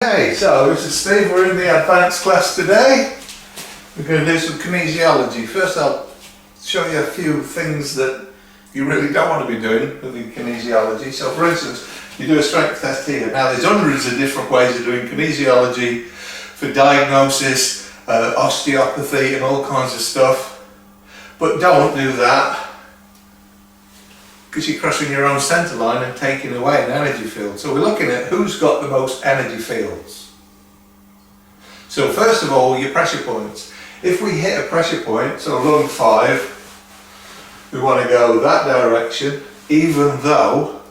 Okay, so this is Steve. We're in the advanced class today. We're going to do some kinesiology. First I'll show you a few things that you really don't want to be doing with the kinesiology. So for instance, you do a strength test here. Now there's hundreds of different ways of doing kinesiology for diagnosis, osteopathy and all kinds of stuff. But don't do that, because you're crossing your own centre line and taking away an energy field. So we're looking at who's got the most energy fields. So first of all, your pressure points. If we hit a pressure point, so lung 5, we want to go that direction, even though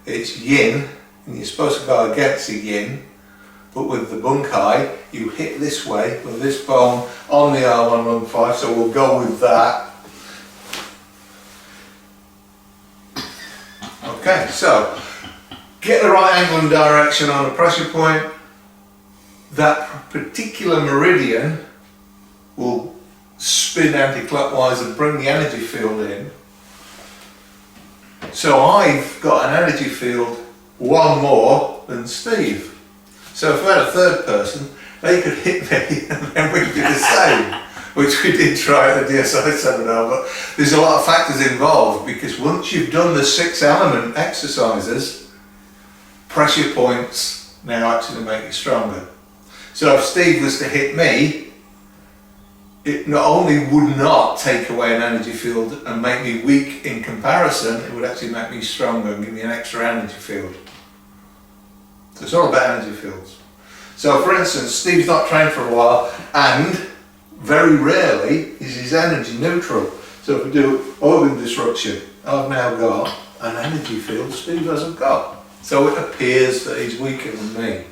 it's yin, and you're supposed to go against the yin, but with the bunkai, you hit this way with this bone on the arm on lung 5, so we'll go with that. Okay, so get the right angle and direction on a pressure point. That particular meridian will spin anti-clockwise and bring the energy field in. So I've got an energy field one more than Steve. So if we had a third person, they could hit me and then we'd be the same, which we did try at the DSI seminar, but there's a lot of factors involved, because once you've done the 6 element exercises, pressure points now actually make you stronger. So if Steve was to hit me, it not only would not take away an energy field and make me weak in comparison, it would actually make me stronger and give me an extra energy field. So it's all about energy fields. So for instance, Steve's not trained for a while, and very rarely is his energy neutral. So if we do organ disruption, I've now got an energy field Steve hasn't got. So it appears that he's weaker than me.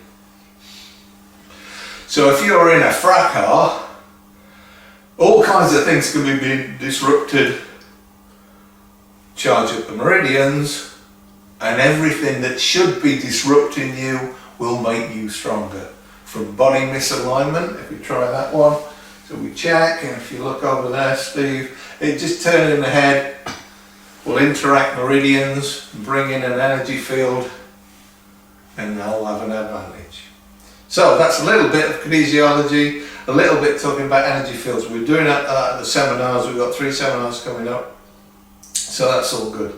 So if you're in a fracas, all kinds of things can be disrupted, charge up the meridians, and everything that should be disrupting you will make you stronger. From body misalignment, if we try that one, so we check, and if you look over there, Steve, it just turning the head will interact meridians, bring in an energy field, and they'll have an advantage. So that's a little bit of kinesiology, a little bit talking about energy fields. We're doing that at the seminars. We've got 3 seminars coming up, so that's all good.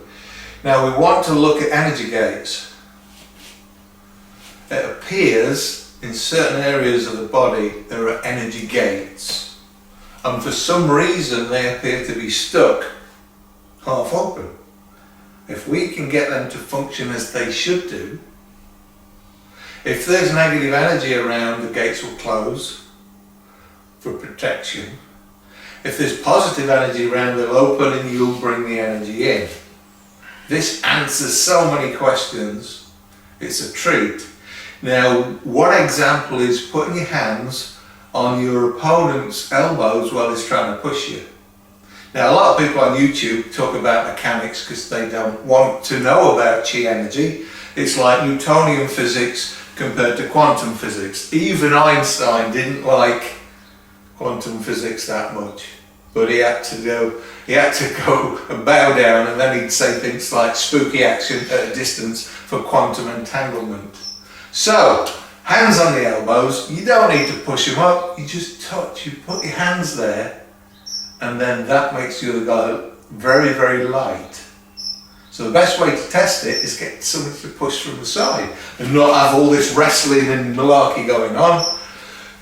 Now we want to look at energy gates. It appears in certain areas of the body there are energy gates, and for some reason they appear to be stuck half open. If we can get them to function as they should do, if there's negative energy around, the gates will close for protection. If there's positive energy around, they'll open and you'll bring the energy in. This answers so many questions. It's a treat. Now, one example is putting your hands on your opponent's elbows while he's trying to push you. Now, a lot of people on YouTube talk about mechanics because they don't want to know about chi energy. It's like Newtonian physics compared to quantum physics. Even Einstein didn't like quantum physics that much, but he had to go and bow down, and then he'd say things like spooky action at a distance for quantum entanglement. So, hands on the elbows, you don't need to push them up, you just touch, you put your hands there, and then that makes the other guy very, very light. So the best way to test it is get someone to push from the side and not have all this wrestling and malarkey going on.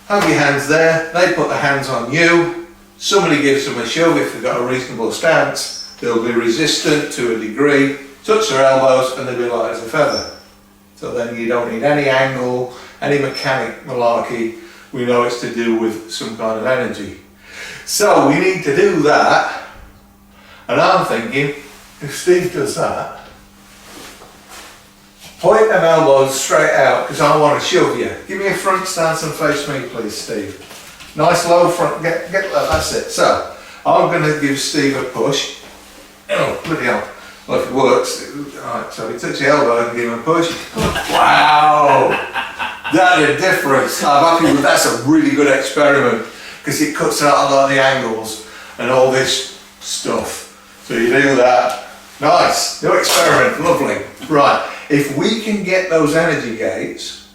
Have your hands there, they put their hands on you, somebody gives them a shove if they've got a reasonable stance, they'll be resistant to a degree, touch their elbows and they'll be light as a feather. So then you don't need any angle, any mechanic malarkey, we know it's to do with some kind of energy. So we need to do that, and I'm thinking, if Steve does that, point them elbows straight out, because I want to shove you. Give me a front stance and face me please, Steve. Nice low front, get that, that's it. So, I'm going to give Steve a push. Oh, bloody hell. Well, if it works, alright, so we touch the elbow and give him a push. Wow! That a difference. I'm happy with that's a really good experiment, because it cuts out a lot of the angles and all this stuff. So you do that. Nice, new experiment, lovely. Right, if we can get those energy gates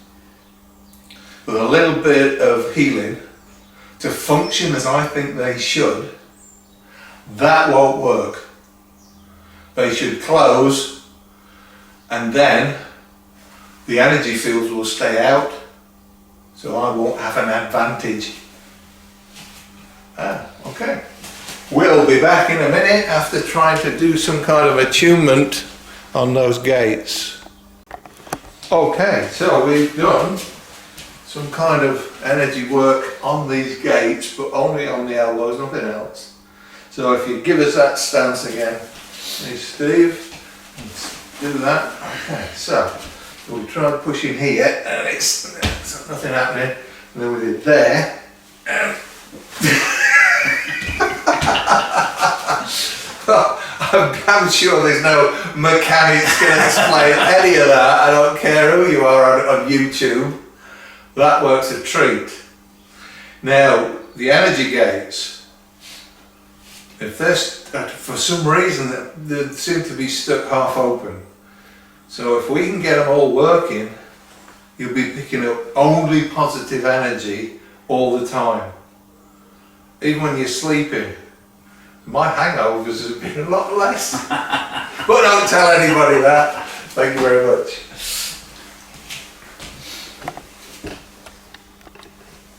with a little bit of healing to function as I think they should, that won't work. They should close, and then the energy fields will stay out, so I won't have an advantage. Okay. We'll be back in a minute after trying to do some kind of attunement on those gates. Okay, so we've done some kind of energy work on these gates, but only on the elbows, nothing else. So if you give us that stance again, hey Steve, let's do that. Okay, so we'll try pushing here, and it's nothing happening. And then we did there. I'm sure there's no mechanics going to explain any of that. I don't care who you are on YouTube. That works a treat. Now, the energy gates, if they're for some reason they seem to be stuck half open. So if we can get them all working, you'll be picking up only positive energy all the time. Even when you're sleeping. My hangovers have been a lot less. But don't tell anybody that. Thank you very much.